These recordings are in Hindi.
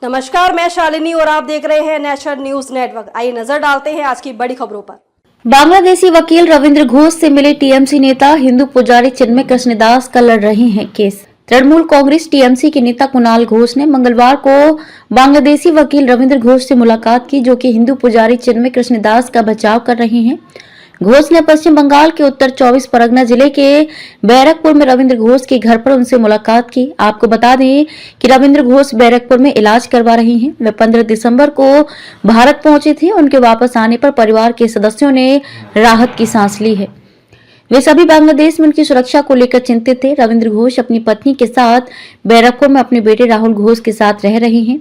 नमस्कार, मैं शालिनी और आप देख रहे हैं नेशनल न्यूज नेटवर्क। आइए नजर डालते हैं आज की बड़ी खबरों पर। बांग्लादेशी वकील रविंद्र घोष से मिले टीएमसी नेता हिंदू पुजारी चिन्मय कृष्णदास का लड़ रहे हैं केस। तृणमूल कांग्रेस टीएमसी के नेता कुणाल घोष ने मंगलवार को बांग्लादेशी वकील रविंद्र घोष से मुलाकात की, जो कि हिंदू पुजारी चिन्मय कृष्णदास का बचाव कर रहे हैं। घोष ने पश्चिम बंगाल के उत्तर 24 परगना जिले के बैरकपुर में रविंद्र घोष के घर पर उनसे मुलाकात की। आपको बता दें कि रविंद्र घोष बैरकपुर में इलाज करवा रहे हैं। वे 15 दिसंबर को भारत पहुंचे थे। उनके वापस आने पर परिवार के सदस्यों ने राहत की सांस ली है। वे सभी बांग्लादेश में उनकी सुरक्षा को लेकर चिंतित थे। रविंद्र घोष अपनी पत्नी के साथ बैरकपुर में अपने बेटे राहुल घोष के साथ रह रहे हैं।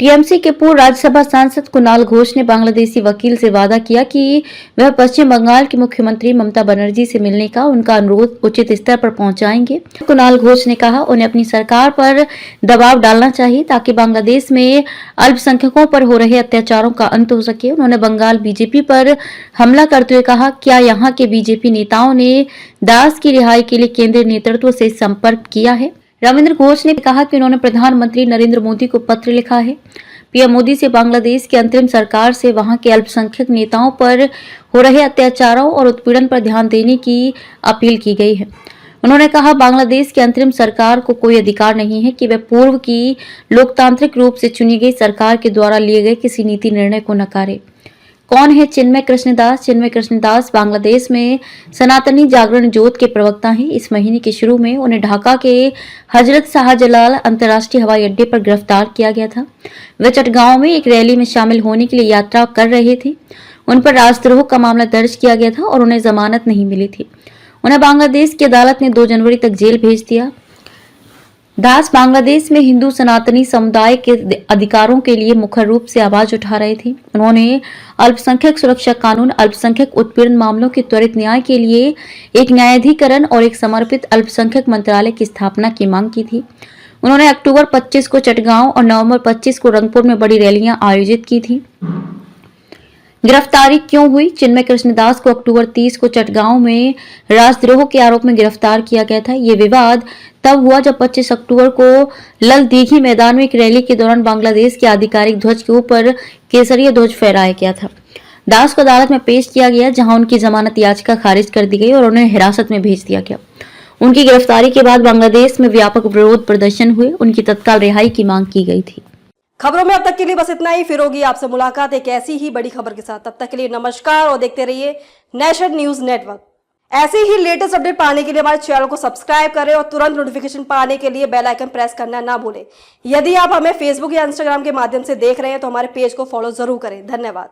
टीएमसी के पूर्व राज्यसभा सांसद कुणाल घोष ने बांग्लादेशी वकील से वादा किया कि वह पश्चिम बंगाल की मुख्यमंत्री ममता बनर्जी से मिलने का उनका अनुरोध उचित स्तर पर पहुंचाएंगे। कुणाल घोष ने कहा, उन्हें अपनी सरकार पर दबाव डालना चाहिए ताकि बांग्लादेश में अल्पसंख्यकों पर हो रहे अत्याचारों का अंत हो सके। उन्होंने बंगाल बीजेपी पर हमला करते हुए कहा, क्या यहाँ के बीजेपी नेताओं ने दास की रिहाई के लिए केंद्रीय नेतृत्व से संपर्क किया है? रविंद्र घोष ने कहा कि उन्होंने प्रधानमंत्री नरेंद्र मोदी को पत्र लिखा है। पीएम मोदी से बांग्लादेश की अंतरिम सरकार से वहां के अल्पसंख्यक नेताओं पर हो रहे अत्याचारों और उत्पीड़न पर ध्यान देने की अपील की गई है। उन्होंने कहा, बांग्लादेश की अंतरिम सरकार को कोई अधिकार नहीं है कि वह पूर्व की लोकतांत्रिक रूप से चुनी गई सरकार के द्वारा लिए गए किसी नीति निर्णय को नकारे। कौन है चिन्मय कृष्णदास? चिन्मय कृष्णदास बांग्लादेश में सनातनी जागरण जोत के प्रवक्ता हैं। इस महीने के शुरू में उन्हें ढाका के हजरत शाहजलाल अंतर्राष्ट्रीय हवाई अड्डे पर गिरफ्तार किया गया था। वे चटगांव में एक रैली में शामिल होने के लिए यात्रा कर रहे थे। उन पर राजद्रोह का मामला दर्ज किया गया था और उन्हें जमानत नहीं मिली थी। उन्हें बांग्लादेश की अदालत ने 2 जनवरी तक जेल भेज दिया। दास बांग्लादेश में हिंदू सनातनी समुदाय के अधिकारों के लिए मुख्य रूप से आवाज उठा रहे थे। उन्होंने अल्पसंख्यक सुरक्षा कानून, अल्पसंख्यक उत्पीड़न मामलों के त्वरित न्याय के लिए एक न्यायाधिकरण और एक समर्पित अल्पसंख्यक मंत्रालय की स्थापना की मांग की थी। उन्होंने अक्टूबर 25 को चटगांव और नवंबर 25 को रंगपुर में बड़ी रैलियां आयोजित की थी। गिरफ्तारी क्यों हुई? चिन्मय कृष्णदास को अक्टूबर 30 को चटगांव में राजद्रोह के आरोप में गिरफ्तार किया गया था। ये विवाद तब हुआ जब 25 अक्टूबर को लल दीघी मैदान में एक रैली के दौरान बांग्लादेश के आधिकारिक ध्वज के ऊपर केसरिया ध्वज फहराया गया था। दास को अदालत में पेश किया गया, जहां उनकी जमानत याचिका खारिज कर दी गई और उन्हें हिरासत में भेज दिया गया। उनकी गिरफ्तारी के बाद बांग्लादेश में व्यापक विरोध प्रदर्शन हुए। उनकी तत्काल रिहाई की मांग की गई थी। खबरों में अब तक के लिए बस इतना ही। फिर होगी आपसे मुलाकात एक ऐसी ही बड़ी खबर के साथ। तब तक के लिए नमस्कार और देखते रहिए नेशनल न्यूज नेटवर्क। ऐसे ही लेटेस्ट अपडेट पाने के लिए हमारे चैनल को सब्सक्राइब करें और तुरंत नोटिफिकेशन पाने के लिए बेल आइकन प्रेस करना ना भूलें। यदि आप हमें फेसबुक या इंस्टाग्राम के माध्यम से देख रहे हैं तो हमारे पेज को फॉलो जरूर करें। धन्यवाद।